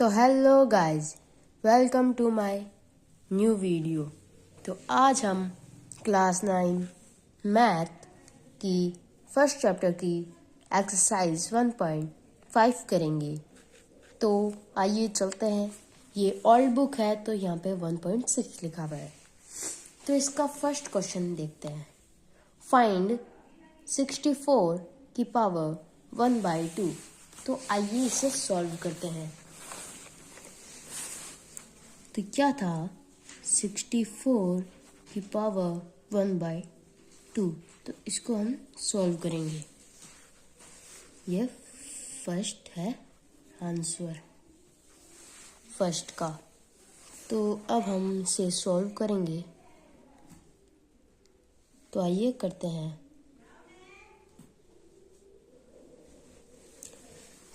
तो hello guys, welcome to my new video. तो आज हम क्लास 9 मैथ की फर्स्ट चैप्टर की एक्सरसाइज 1.5 करेंगे। तो आइए चलते हैं। ये ओल्ड बुक है तो यहाँ पे 1.6 लिखा हुआ है। तो इसका फर्स्ट क्वेश्चन देखते हैं। फाइंड 64 की पावर 1/2। तो आइए इसे सॉल्व करते हैं। तो क्या था 64 की पावर 1/2। तो इसको हम सॉल्व करेंगे। यह फर्स्ट है आंसर फर्स्ट का। तो अब हम इसे सॉल्व करेंगे। तो आइए करते हैं।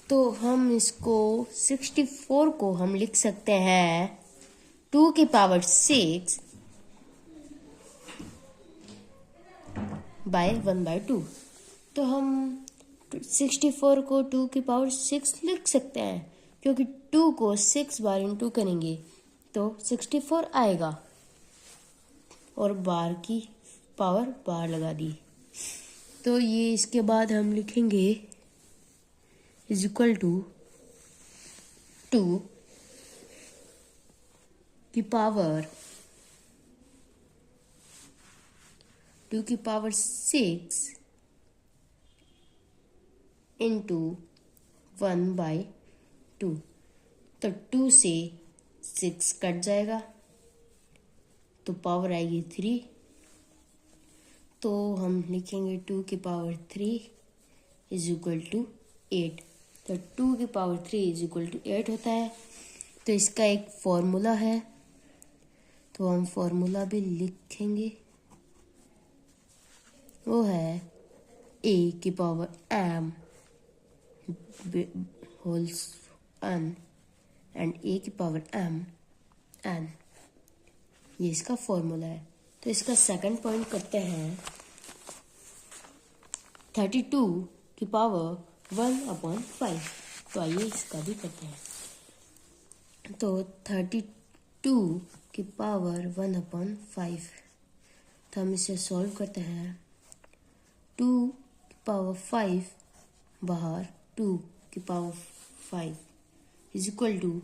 तो हम इसको 64 को हम लिख सकते हैं 2 की पावर 6 बाय 1/2। तो हम 64 को 2 की पावर 6 लिख सकते हैं, क्योंकि 2 को 6 बार इंटू करेंगे तो 64 आएगा। और बार की पावर बार लगा दी। तो ये इसके बाद हम लिखेंगे इज इक्वल टू 2 की पावर 6 इंटू 1/2। तो 2 से 6 कट जाएगा तो पावर आएगी 3। तो हम लिखेंगे 2 की पावर 3 इज इक्वल टू 8। तो 2 की पावर 3 इज इक्वल टू 8 होता है। तो इसका एक फॉर्मूला है, तो हम फॉर्मूला भी लिखेंगे। वो है a की power m holes n and a की पावर m n। ये इसका फॉर्मूला है। तो इसका सेकंड पॉइंट करते हैं। 32 की पावर 1/5। तो आइए इसका भी करते हैं। तो 32 की पावर 1/5। तो हम इसे सॉल्व करते हैं। 2 की पावर 5 बाहर 2 की power 5 is equal to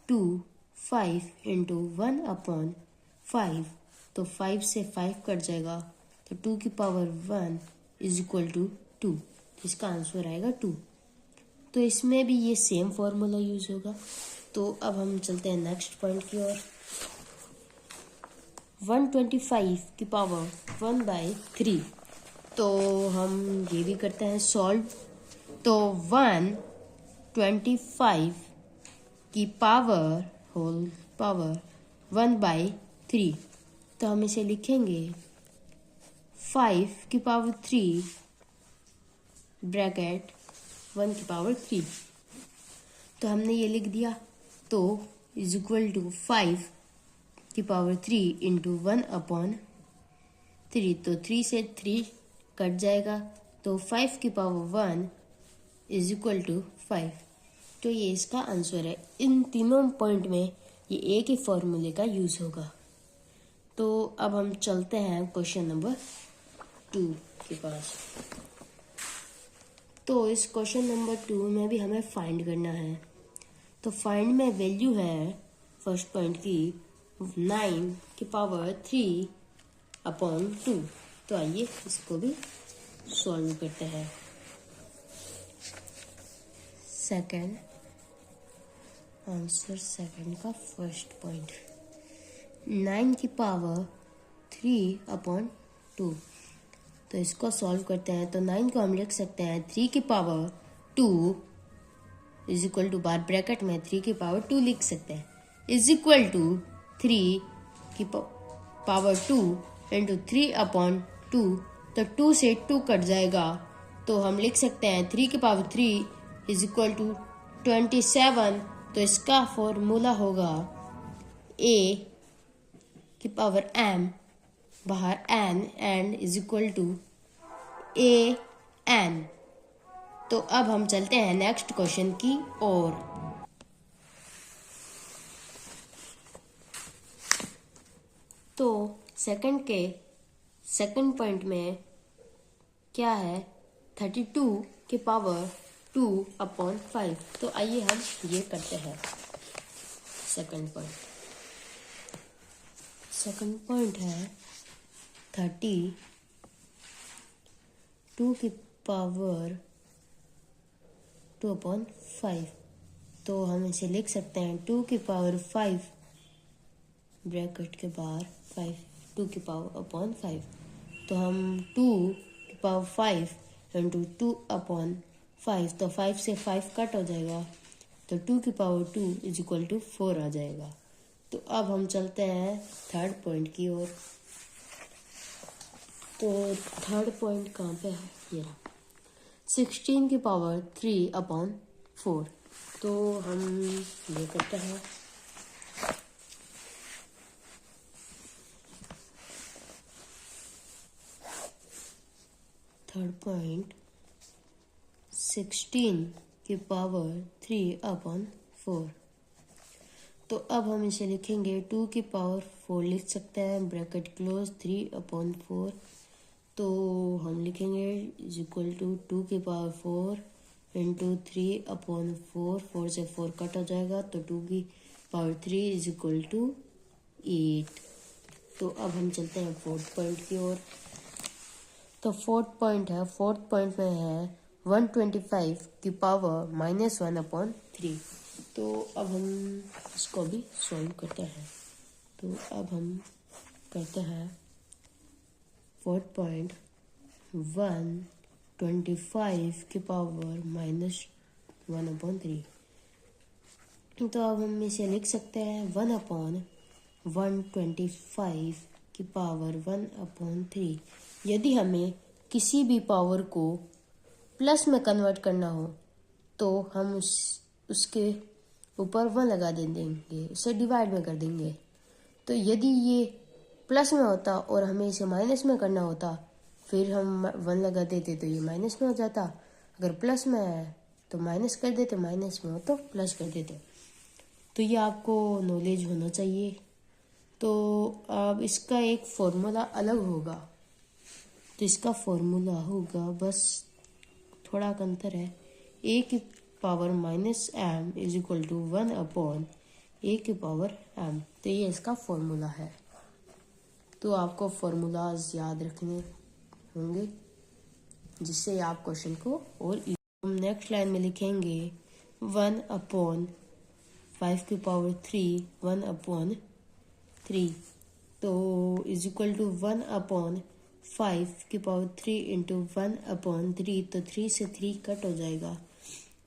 2 5 into 1/5। तो 5 से 5 कट जाएगा तो 2 की पावर 1 इज इक्वल टू 2। इसका आंसर आएगा 2। तो इसमें भी ये सेम फॉर्मूला यूज होगा। तो अब हम चलते हैं नेक्स्ट पॉइंट की ओर। 125 की पावर 1/3। तो हम ये भी करते हैं सॉल्व। तो 125 की पावर होल पावर 1/3। तो हम इसे लिखेंगे 5 की पावर 3 ब्रैकेट 1 की पावर 3। तो हमने ये लिख दिया। तो इज इक्वल टू 5 की पावर 3 इंटू 1/3। तो 3 से 3 कट जाएगा तो 5 की पावर 1 इज इक्वल टू 5। तो ये इसका आंसर है। इन तीनों पॉइंट में ये एक ही फॉर्मूले का यूज होगा। तो अब हम चलते हैं क्वेश्चन नंबर 2 के पास। तो इस क्वेश्चन नंबर 2 में भी हमें फाइंड करना है। तो फाइंड में वैल्यू है फर्स्ट पॉइंट की 9 की पावर 3/2। तो आइए इसको भी सॉल्व करते हैं। सेकंड आंसर सेकंड का फर्स्ट पॉइंट 9 की पावर 3/2। तो इसको सॉल्व करते हैं। तो 9 को हम लिख सकते हैं 3 की पावर 2 इज इक्वल टू बार ब्रैकेट में 3 की पावर 2 लिख सकते हैं इज इक्वल टू 3 की पावर 2 इंटू 3/2। तो 2 से 2 कट जाएगा तो हम लिख सकते हैं 3 की पावर 3 इज इक्वल टू 27। तो इसका फॉर्मूला होगा a की पावर m बाहर n and is equal to a n। तो अब हम चलते हैं नेक्स्ट क्वेश्चन की ओर। तो सेकंड पॉइंट में क्या है, 32 की पावर 2/5। तो आइए हम ये करते हैं। सेकंड पॉइंट है 32 की पावर 2/5। तो हम इसे लिख सकते हैं 2 की पावर 5 ब्रैकेट के बाहर 5, 2 की पावर 5। तो हम 2 की पावर 5 इंटू 2/5, तो 5 से 5 कट हो जाएगा, तो 2 की पावर 2 इज इक्वल टू 4 आ जाएगा। तो अब हम चलते हैं थर्ड पॉइंट की ओर। तो थर्ड पॉइंट कहाँ पे है, ये रहा, 16 की पावर 3/4। तो हम ये करते हैं। थर्ड पॉइंट 16 की पावर 3/4। तो अब हम इसे लिखेंगे 2 की पावर 4 लिख सकते हैं, ब्रैकेट क्लोज, 3/4। तो हम लिखेंगे इज इक्वल टू 2 की पावर 4 इंटू 3/4, 4 से 4 कट हो जाएगा, तो 2 की पावर 3 इज इक्वल टू 8। तो अब हम चलते हैं फोर्थ पॉइंट की ओर। तो फोर्थ पॉइंट में है 125 की पावर -1/3। तो अब हम इसको भी सॉल्व करते हैं। तो अब हम करते हैं फोर्थ पॉइंट 125 की पावर -1/3। तो अब हम इसे लिख सकते हैं 1/125 की पावर 1/3। यदि हमें किसी भी पावर को प्लस में कन्वर्ट करना हो तो हम उसके ऊपर 1 लगा देंगे, उसे डिवाइड में कर देंगे। तो यदि ये प्लस में होता और हमें इसे माइनस में करना होता, फिर हम 1 लगा देते तो ये माइनस में हो जाता। अगर प्लस में है तो माइनस कर देते, माइनस में हो तो प्लस कर देते। तो ये आपको नॉलेज होना चाहिए। तो अब इसका एक फॉर्मूला अलग होगा, तो इसका फॉर्मूला होगा, बस थोड़ा अंतर है, a की power -m is equal to 1/a की पावर m। तो ये इसका फॉर्मूला है। तो आपको फॉर्मूलाज याद रखने होंगे जिससे आप क्वेश्चन को और हम नेक्स्ट लाइन में लिखेंगे 1/5 की पावर 3 1/3। तो इज इक्वल टू 1/5 की पावर 3 इंटू 1/3। तो 3 से 3 कट हो जाएगा,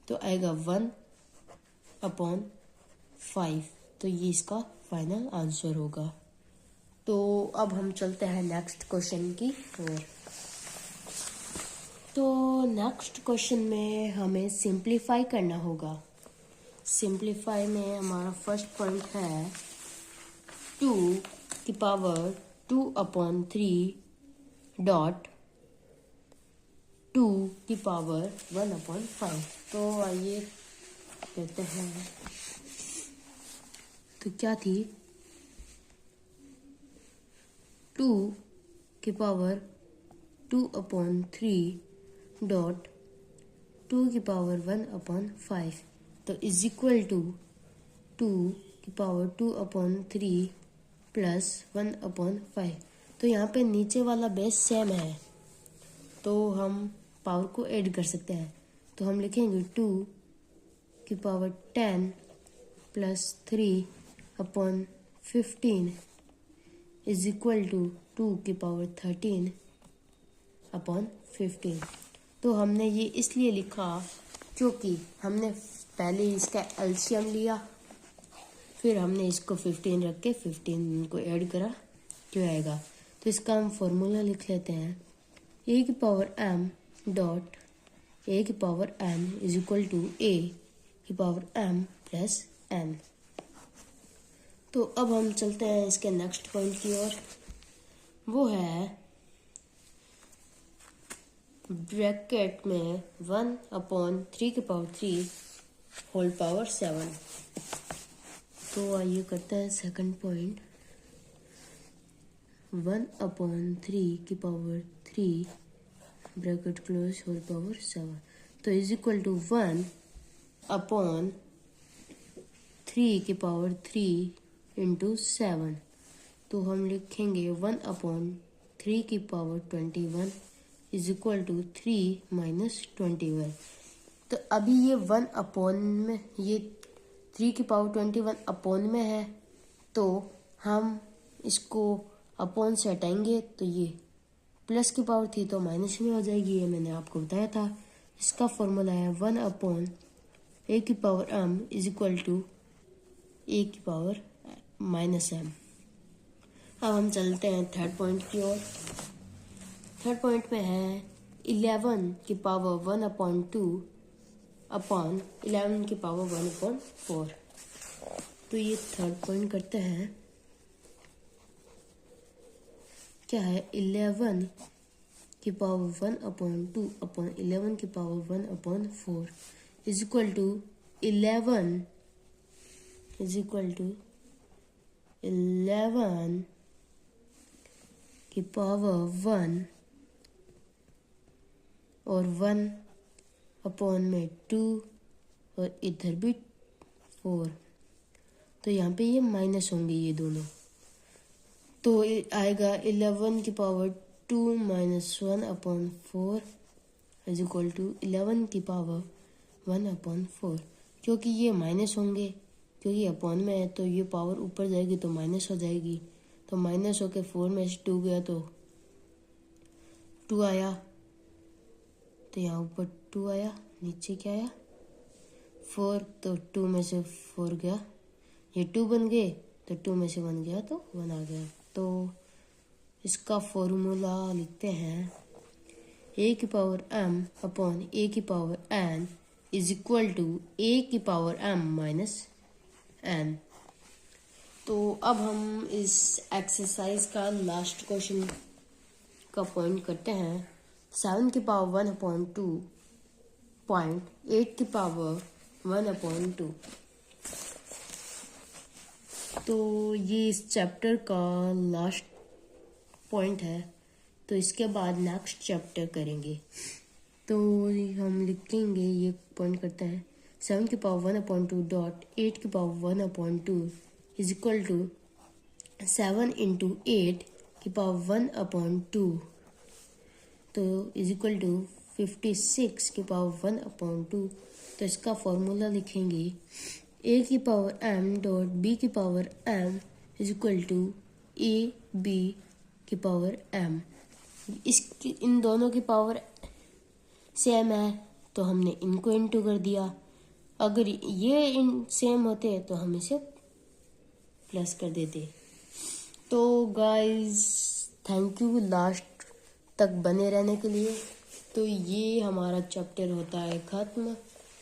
तो आएगा 1/5। तो ये इसका फाइनल आंसर होगा। तो अब हम चलते हैं नेक्स्ट क्वेश्चन की ओर। तो नेक्स्ट क्वेश्चन में हमें सिंप्लीफाई करना होगा। सिंप्लीफाई में हमारा फर्स्ट पॉइंट है 2 की पावर 2/3 डॉट 2 की पावर 1/5। तो आइए कहते हैं, तो क्या थी, 2 की पावर 2/3 डॉट 2 की पावर 1/5। तो इज इक्वल टू 2 की पावर 2/3 प्लस 1/5। तो यहाँ पे नीचे वाला बेस सेम है, तो हम पावर को ऐड कर सकते हैं। तो हम लिखेंगे 2 की power 10 plus 3/15 is equal to 2 की पावर 13/15। तो हमने ये इसलिए लिखा क्योंकि हमने पहले इसका एलसीएम लिया, फिर हमने इसको 15 रख के 15 को ऐड करा, क्यों आएगा। तो इसका हम फॉर्मूला लिख लेते हैं, a की पावर m डॉट a की power m is equal to a की पावर m प्लस n। तो अब हम चलते हैं इसके नेक्स्ट पॉइंट की ओर। वो है ब्रैकेट में 1/3 की पावर 3 होल पावर 7। तो आइए करते हैं सेकंड पॉइंट। 1/3 की power 3 bracket close whole power 7 तो इज इक्वल टू 1/3 की पावर 3 इंटू 7 तो हम लिखेंगे 1/3 की power 21 is equal to 3 minus 21। तो अभी ये 1 अपॉन में, ये 3 की पावर 21 अपॉन में है, तो हम इसको अपॉन से हटाएंगे तो ये प्लस की पावर थी तो माइनस में हो जाएगी। ये मैंने आपको बताया था। इसका फॉर्मूला है 1/a की power m is equal to a की पावर माइनस m। अब हम चलते हैं थर्ड पॉइंट की ओर। थर्ड पॉइंट में है 11 की पावर 1/2 अपॉन 11 की पावर 1/4। तो ये थर्ड पॉइंट करते हैं। क्या है 11 की पावर 1/2 अपॉन 11 की पावर 1/4 इज इक्वल टू 11 की पावर 1 और 1 अपॉन में 2 और इधर भी 4। तो यहाँ पे ये माइनस होंगे ये दोनों, तो आएगा 11 की power 2 minus 1/4 is equal to 11 की पावर 1/4। क्योंकि ये माइनस होंगे, क्योंकि अपॉन में है तो ये पावर ऊपर जाएगी तो माइनस हो जाएगी। तो माइनस होके 4 में से 2 गया तो 2 आया, तो यहाँ ऊपर 2 आया, नीचे क्या आया 4, तो 2 में से 4 गया, ये 2 बन गए तो 2 में से 1 गया तो 1 आ गया। तो इसका फॉर्मूला लिखते हैं a की पावर m अपॉन a की power n is equal to a की पावर m माइनस n। तो अब हम इस एक्सरसाइज का लास्ट क्वेश्चन का पॉइंट करते हैं। 7 की पावर 1/2 पॉइंट 8 की पावर 1/2। तो ये इस चैप्टर का लास्ट पॉइंट है, तो इसके बाद नेक्स्ट चैप्टर करेंगे। तो हम लिखेंगे, ये पॉइंट करते हैं 7 की पावर 1/2 डॉट 8 की power 1/2 is equal to 7 into 8 की पावर 1/2 तो इज इक्वल टू 56 की पावर 1/2। तो इसका फॉर्मूला लिखेंगे a की पावर m डॉट b की power m is equal to a b की पावर m। इन दोनों की पावर सेम है तो हमने इनको इंटू कर दिया। अगर ये इन सेम होते तो हम इसे प्लस कर देते। तो गाइस थैंक यू लास्ट तक बने रहने के लिए। तो ये हमारा चैप्टर होता है ख़त्म।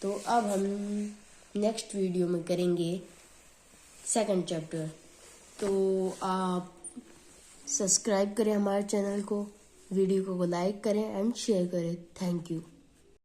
तो अब हम नेक्स्ट वीडियो में करेंगे सेकंड चैप्टर। तो आप सब्सक्राइब करें हमारे चैनल को, वीडियो को लाइक करें एंड शेयर करें। Thank you.